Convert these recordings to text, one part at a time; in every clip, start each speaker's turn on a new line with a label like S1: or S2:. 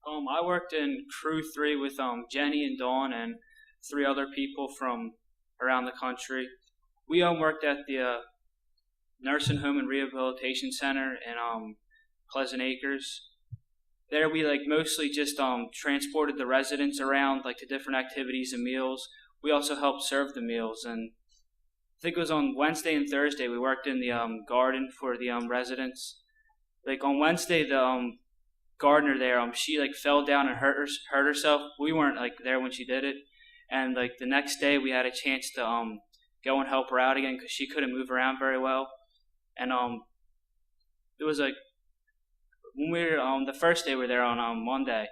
S1: I worked in Crew 3 with Jenny and Dawn and 3 other people from around the country. We worked at the Nursing Home and Rehabilitation Center in Pleasant Acres. There we mostly just transported the residents around to different activities and meals. We also helped serve the meals, and I think it was on Wednesday and Thursday we worked in the garden for the residents. On Wednesday, the gardener there, she fell down and hurt herself. We weren't there when she did it, and the next day we had a chance to go and help her out again because she couldn't move around very well. And it was when we were the first day we were there on Monday,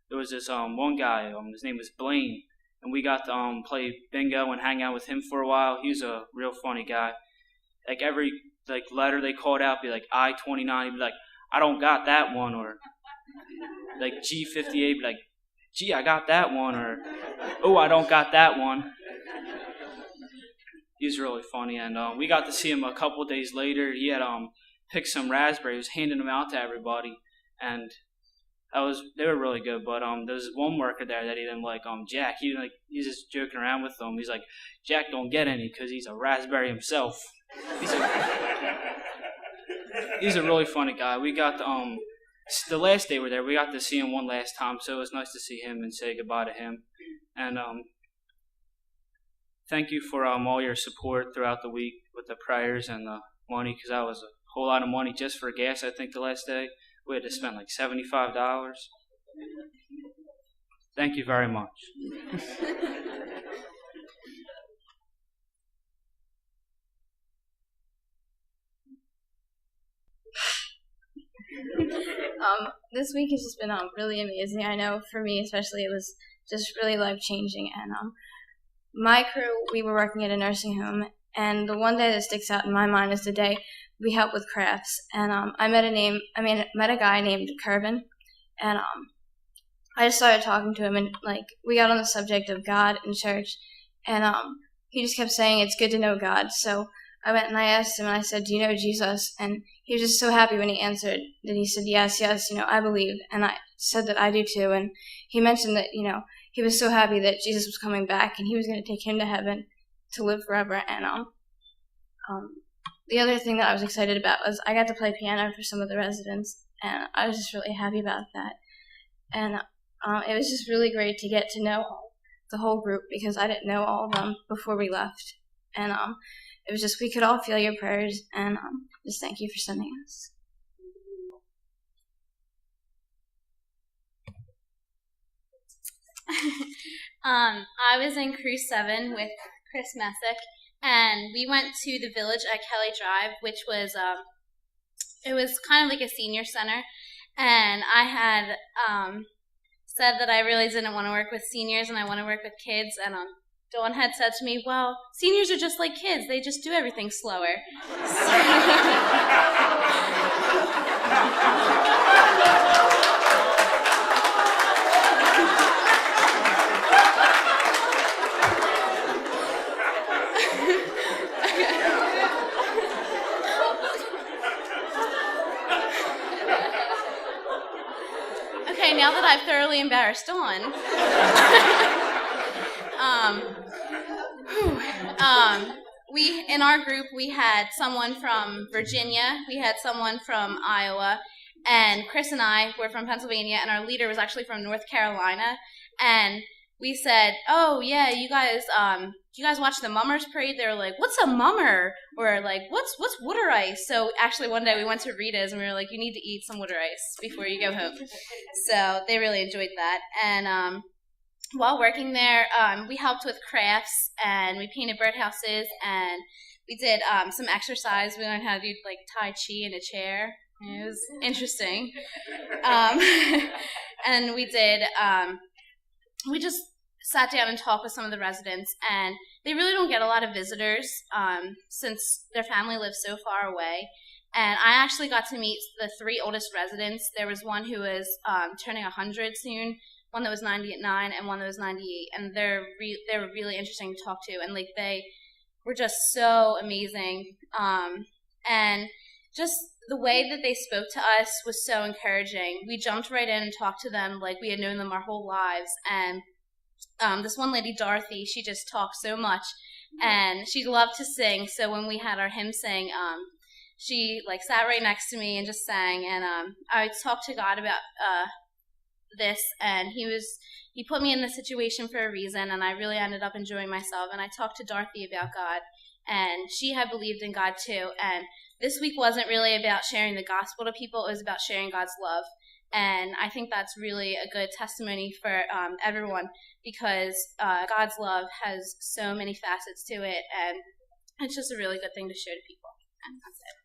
S1: there was this one guy, his name was Blaine, and we got to play bingo and hang out with him for a while. He was a real funny guy. Every letter they called out be I-29, he'd be I don't got that one, or G58, be gee, I got that one, or oh, I don't got that one. He was really funny, and we got to see him a couple days later. He had picked some raspberries, handing them out to everybody, and they were really good. But there was one worker there that he didn't like, Jack. He's just joking around with them. He's like, Jack don't get any because he's a raspberry himself. He's a really funny guy. We got the last day we were there, we got to see him one last time, so it was nice to see him and say goodbye to him. And thank you for all your support throughout the week with the prayers and the money, because that was a whole lot of money just for gas. I think the last day we had to spend $75. Thank you very much.
S2: This week has just been really amazing. I know for me especially it was just really life-changing. And my crew, we were working at a nursing home, and the one day that sticks out in my mind is the day we helped with crafts. And I met a guy named Kervin, and I just started talking to him, and we got on the subject of God and church, and he just kept saying it's good to know God. So I went and I asked him, and I said, do you know Jesus? And he was just so happy when he answered that. He said, yes, I believe. And I said that I do too. And he mentioned that, he was so happy that Jesus was coming back and he was going to take him to heaven to live forever. And the other thing that I was excited about was I got to play piano for some of the residents, and I was just really happy about that. And it was just really great to get to know the whole group, because I didn't know all of them before we left. And it was just, we could all feel your prayers, and just thank you for sending us.
S3: I was in Crew 7 with Chris Messick, and we went to the village at Kelly Drive, which was, it was kind of like a senior center, and I had said that I really didn't want to work with seniors and I want to work with kids, and Dawn had said to me, well, seniors are just like kids, they just do everything slower. Okay, now that I've thoroughly embarrassed Dawn, we, in our group, we had someone from Virginia, we had someone from Iowa, and Chris and I were from Pennsylvania, and our leader was actually from North Carolina. And we said, oh yeah, you guys watch the Mummers Parade? They were like, what's a mummer? Or like, what's water ice? So actually one day we went to Rita's and we were like, you need to eat some water ice before you go home. So they really enjoyed that. And while working there, we helped with crafts, and we painted birdhouses, and we did some exercise. We learned how to do like Tai Chi in a chair. It was interesting. And we did, we just sat down and talked with some of the residents, and they really don't get a lot of visitors since their family lives so far away. And I actually got to meet the 3 oldest residents. There was one who was turning 100 soon, one that was 90 at 9, and one that was 98. And they were really interesting to talk to, and like they were just so amazing. And just the way that they spoke to us was so encouraging. We jumped right in and talked to them like we had known them our whole lives. And this one lady, Dorothy, she just talked so much, and she loved to sing. So when we had our hymn sing, she like sat right next to me and just sang. And I talked to God about this, and he put me in this situation for a reason, and I really ended up enjoying myself. And I talked to Dorothy about God, and she had believed in God too. And this week wasn't really about sharing the gospel to people, it was about sharing God's love. And I think that's really a good testimony for everyone, because God's love has so many facets to it, and it's just a really good thing to show to people. And that's it.